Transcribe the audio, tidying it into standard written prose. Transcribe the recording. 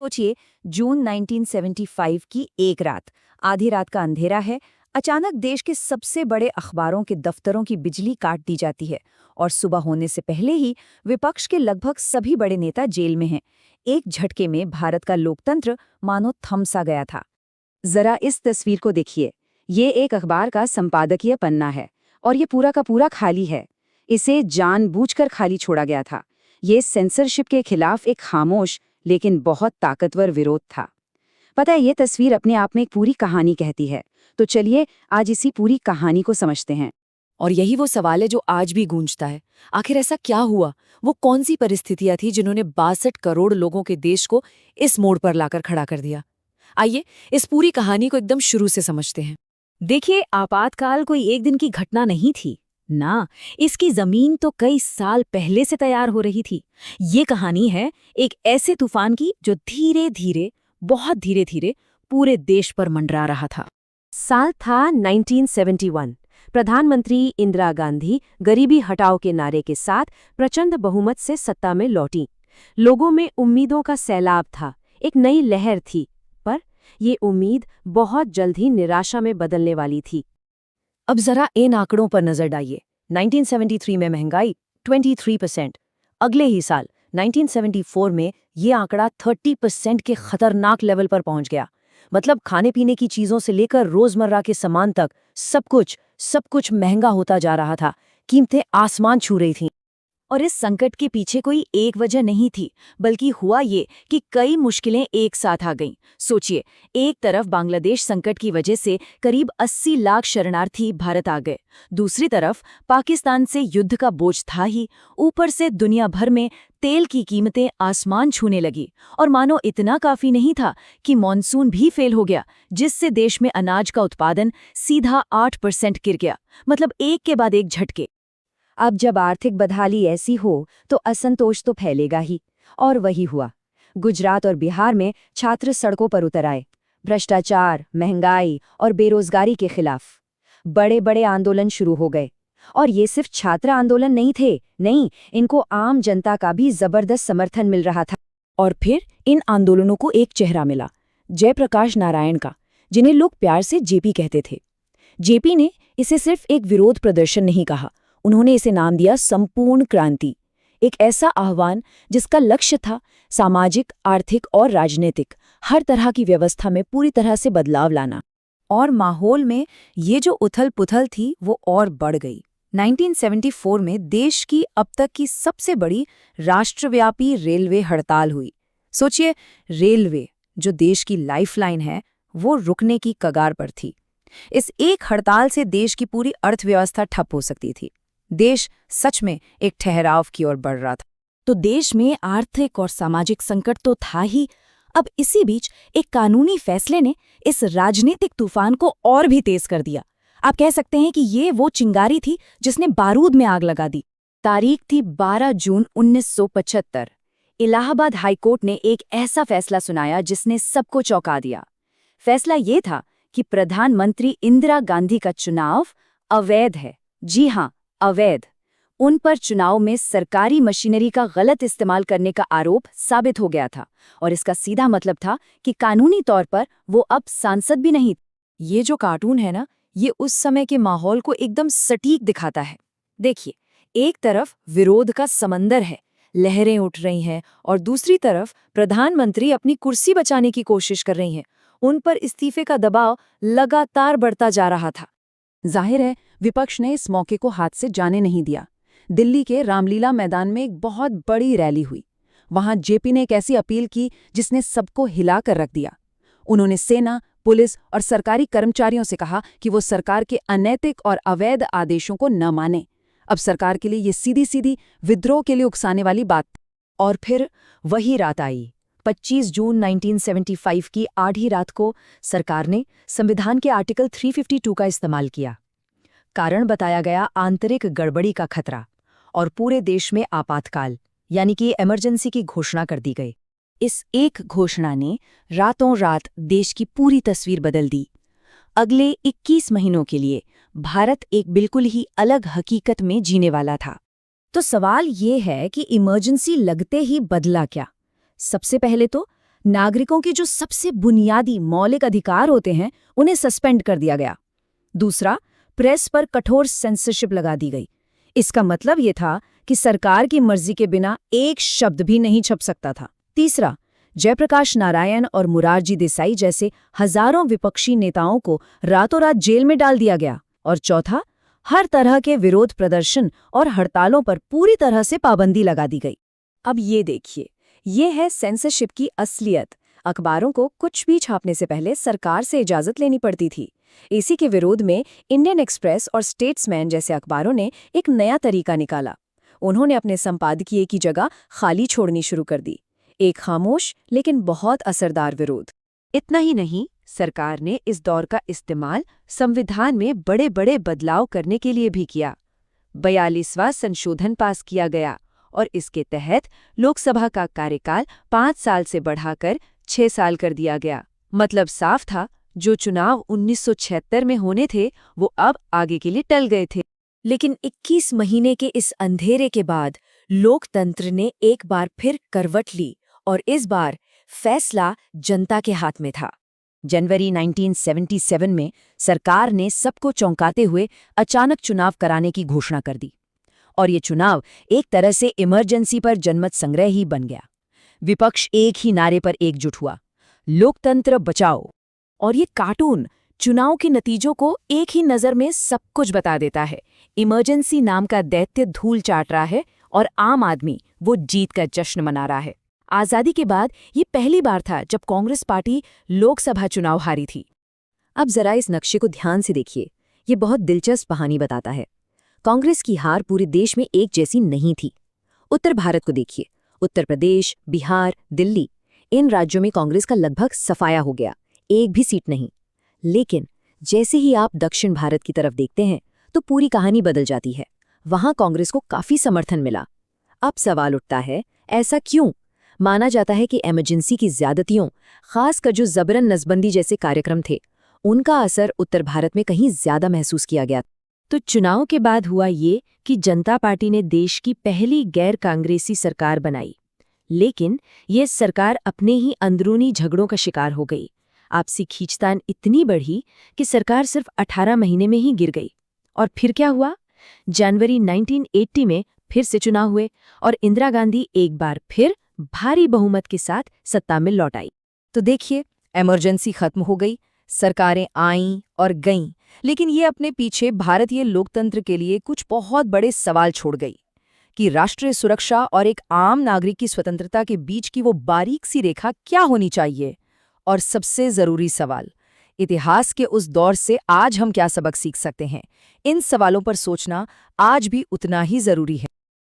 सोचिए, जून 1975 की एक रात, आधी रात का अंधेरा है। अचानक देश के सबसे बड़े अखबारों के दफ्तरों की बिजली काट दी जाती है और सुबह होने से पहले ही विपक्ष के लगभग सभी बड़े नेता जेल में हैं। एक झटके में भारत का लोकतंत्र मानो थम सा गया था। जरा इस तस्वीर को देखिए। ये एक अखबार का संपादकीय पन्ना है और ये पूरा का पूरा खाली है। इसे जानबूझकर खाली छोड़ा गया था। ये सेंसरशिप के खिलाफ एक खामोश लेकिन बहुत ताकतवर विरोध था। पता है, ये तस्वीर अपने आप में एक पूरी कहानी कहती है। तो चलिए आज इसी पूरी कहानी को समझते हैं। और यही वो सवाल है जो आज भी गूंजता है। आखिर ऐसा क्या हुआ? वो कौन सी परिस्थितियां थी जिन्होंने 62 करोड़ लोगों के देश को इस मोड़ पर लाकर खड़ा कर दिया? आइए इस पूरी कहानी को एकदम शुरू से समझते हैं। देखिए, आपातकाल कोई एक दिन की घटना नहीं थी ना। इसकी जमीन तो कई साल पहले से तैयार हो रही थी। ये कहानी है एक ऐसे तूफान की जो धीरे धीरे, बहुत धीरे धीरे पूरे देश पर मंडरा रहा था। साल था 1971। प्रधानमंत्री इंदिरा गांधी गरीबी हटाओ के नारे के साथ प्रचंड बहुमत से सत्ता में लौटी। लोगों में उम्मीदों का सैलाब था, एक नई लहर थी। पर ये उम्मीद बहुत जल्द ही निराशा में बदलने वाली थी। अब जरा इन आंकड़ों पर नजर डालिए। 1973 में महंगाई 23%। अगले ही साल 1974 में ये आंकड़ा 30% के खतरनाक लेवल पर पहुंच गया। मतलब खाने पीने की चीजों से लेकर रोजमर्रा के सामान तक सब कुछ महंगा होता जा रहा था। कीमतें आसमान छू रही थीं। और इस संकट के पीछे कोई एक वजह नहीं थी, बल्कि हुआ ये कि कई मुश्किलें एक साथ आ गईं। सोचिए, एक तरफ बांग्लादेश संकट की वजह से करीब 80 लाख शरणार्थी भारत आ गए। दूसरी तरफ पाकिस्तान से युद्ध का बोझ था ही, ऊपर से दुनिया भर में तेल की कीमतें आसमान छूने लगी। और मानो इतना काफी नहीं था कि मॉनसून भी फेल हो गया, जिससे देश में अनाज का उत्पादन सीधा 8% गिर गया। मतलब एक के बाद एक झटके। अब जब आर्थिक बदहाली ऐसी हो तो असंतोष तो फैलेगा ही। और वही हुआ। गुजरात और बिहार में छात्र सड़कों पर उतर आए। भ्रष्टाचार, महंगाई और बेरोजगारी के खिलाफ बड़े बड़े आंदोलन शुरू हो गए। और ये सिर्फ छात्र आंदोलन नहीं थे, नहीं, इनको आम जनता का भी जबरदस्त समर्थन मिल रहा था। और फिर इन आंदोलनों को एक चेहरा मिला, जयप्रकाश नारायण का, जिन्हें लोग प्यार से जेपी कहते थे। जेपी ने इसे सिर्फ एक विरोध प्रदर्शन नहीं कहा, उन्होंने इसे नाम दिया संपूर्ण क्रांति। एक ऐसा आह्वान जिसका लक्ष्य था सामाजिक, आर्थिक और राजनीतिक हर तरह की व्यवस्था में पूरी तरह से बदलाव लाना। और माहौल में ये जो उथल-पुथल थी वो और बढ़ गई। 1974 में देश की अब तक की सबसे बड़ी राष्ट्रव्यापी रेलवे हड़ताल हुई। सोचिए, रेलवे जो देश की लाइफलाइन है, वो रुकने की कगार पर थी। इस एक हड़ताल से देश की पूरी अर्थव्यवस्था ठप हो सकती थी। देश सच में एक ठहराव की ओर बढ़ रहा था। तो देश में आर्थिक और सामाजिक संकट तो था ही। अब इसी बीच एक कानूनी फैसले ने इस राजनीतिक तूफान को और भी तेज कर दिया। आप कह सकते हैं कि ये वो चिंगारी थी जिसने बारूद में आग लगा दी। तारीख थी 12 जून 1975। इलाहाबाद हाईकोर्ट ने एक ऐसा फैसला सुनाया जिसने सबको चौंका दिया। फैसला ये था कि प्रधानमंत्री इंदिरा गांधी का चुनाव अवैध है। जी हाँ, अवैध। उन पर चुनाव में सरकारी मशीनरी का गलत इस्तेमाल करने का आरोप साबित हो गया था। और इसका सीधा मतलब था कि कानूनी तौर पर वो अब सांसद भी नहीं। ये जो कार्टून है ना, ये उस समय के माहौल को एकदम सटीक दिखाता है। देखिए, एक तरफ विरोध का समंदर है, लहरें उठ रही हैं, और दूसरी तरफ प्रधानमंत्री अपनी कुर्सी बचाने की कोशिश कर रही हैं। उन पर इस्तीफे का दबाव लगातार बढ़ता जा रहा था। जाहिर है, विपक्ष ने इस मौके को हाथ से जाने नहीं दिया। दिल्ली के रामलीला मैदान में एक बहुत बड़ी रैली हुई। वहां जेपी ने एक ऐसी अपील की जिसने सबको हिला कर रख दिया। उन्होंने सेना, पुलिस और सरकारी कर्मचारियों से कहा कि वो सरकार के अनैतिक और अवैध आदेशों को न माने। अब सरकार के लिए ये सीधी सीधी विद्रोह के लिए उकसाने वाली बात। और फिर वही रात आई। 25 जून 1975 की आधी रात को सरकार ने संविधान के आर्टिकल 352 का इस्तेमाल किया। कारण बताया गया आंतरिक गड़बड़ी का खतरा, और पूरे देश में आपातकाल यानी कि इमरजेंसी की घोषणा कर दी गई। इस एक घोषणा ने रातों रात देश की पूरी तस्वीर बदल दी। अगले 21 महीनों के लिए भारत एक बिल्कुल ही अलग हकीकत में जीने वाला था। तो सवाल ये है कि इमरजेंसी लगते ही बदला क्या? सबसे पहले तो नागरिकों के जो सबसे बुनियादी मौलिक अधिकार होते हैं उन्हें सस्पेंड कर दिया गया। दूसरा, प्रेस पर कठोर सेंसरशिप लगा दी गई। इसका मतलब ये था कि सरकार की मर्जी के बिना एक शब्द भी नहीं छप सकता था। तीसरा, जयप्रकाश नारायण और मुरारजी देसाई जैसे हजारों विपक्षी नेताओं को रातों रात जेल में डाल दिया गया। और चौथा, हर तरह के विरोध प्रदर्शन और हड़तालों पर पूरी तरह से पाबंदी लगा दी गई। अब ये देखिए, ये है सेंसरशिप की असलियत। अखबारों को कुछ भी छापने से पहले सरकार से इजाजत लेनी पड़ती थी। इसी के विरोध में इंडियन एक्सप्रेस और स्टेट्समैन जैसे अखबारों ने एक नया तरीका निकाला। उन्होंने अपने संपादकीय की जगह खाली छोड़नी शुरू कर दी। एक खामोश लेकिन बहुत असरदार विरोध। इतना ही नहीं, सरकार ने इस दौर का इस्तेमाल संविधान में बड़े बड़े बदलाव करने के लिए भी किया। 42वां संशोधन पास किया गया और इसके तहत लोकसभा का कार्यकाल 5 साल से बढ़ाकर 6 साल कर दिया गया। मतलब साफ था, जो चुनाव 1976 में होने थे वो अब आगे के लिए टल गए थे। लेकिन 21 महीने के इस अंधेरे के बाद लोकतंत्र ने एक बार फिर करवट ली और इस बार फैसला जनता के हाथ में था। जनवरी 1977 में सरकार ने सबको चौंकाते हुए अचानक चुनाव कराने की घोषणा कर दी और ये चुनाव एक तरह से इमरजेंसी पर जनमत संग्रह ही बन गया। विपक्ष एक ही नारे पर एकजुट हुआ, लोकतंत्र बचाओ। और ये कार्टून चुनाव के नतीजों को एक ही नज़र में सब कुछ बता देता है। इमरजेंसी नाम का दैत्य धूल चाट रहा है और आम आदमी वो जीत का जश्न मना रहा है। आज़ादी के बाद ये पहली बार था जब कांग्रेस पार्टी लोकसभा चुनाव हारी थी। अब जरा इस नक्शे को ध्यान से देखिए, ये बहुत दिलचस्प कहानी बताता है। कांग्रेस की हार पूरे देश में एक जैसी नहीं थी। उत्तर भारत को देखिए, उत्तर प्रदेश, बिहार, दिल्ली, इन राज्यों में कांग्रेस का लगभग सफाया हो गया, एक भी सीट नहीं। लेकिन जैसे ही आप दक्षिण भारत की तरफ देखते हैं तो पूरी कहानी बदल जाती है। वहां कांग्रेस को काफी समर्थन मिला। अब सवाल उठता है, ऐसा क्यों? माना जाता है कि इमरजेंसी की ज्यादतियों, खासकर जो जबरन नसबंदी जैसे कार्यक्रम थे, उनका असर उत्तर भारत में कहीं ज्यादा महसूस किया गया। तो चुनाव के बाद हुआ ये कि जनता पार्टी ने देश की पहली गैर कांग्रेसी सरकार बनाई। लेकिन ये सरकार अपने ही अंदरूनी झगड़ों का शिकार हो गई। आपसी खींचतान इतनी बढ़ी कि सरकार सिर्फ 18 महीने में ही गिर गई। और फिर क्या हुआ? जनवरी 1980 में फिर से चुनाव हुए और इंदिरा गांधी एक बार फिर भारी बहुमत के साथ सत्ता में लौट आई। तो देखिए, इमरजेंसी खत्म हो गई, सरकारें आईं और गईं, लेकिन ये अपने पीछे भारतीय लोकतंत्र के लिए कुछ बहुत बड़े सवाल छोड़ गई कि राष्ट्रीय सुरक्षा और एक आम नागरिक की स्वतंत्रता के बीच की वो बारीक सी रेखा क्या होनी चाहिए। और सबसे जरूरी सवाल, इतिहास के उस दौर से आज हम क्या सबक सीख सकते हैं? इन सवालों पर सोचना आज भी उतना ही जरूरी है।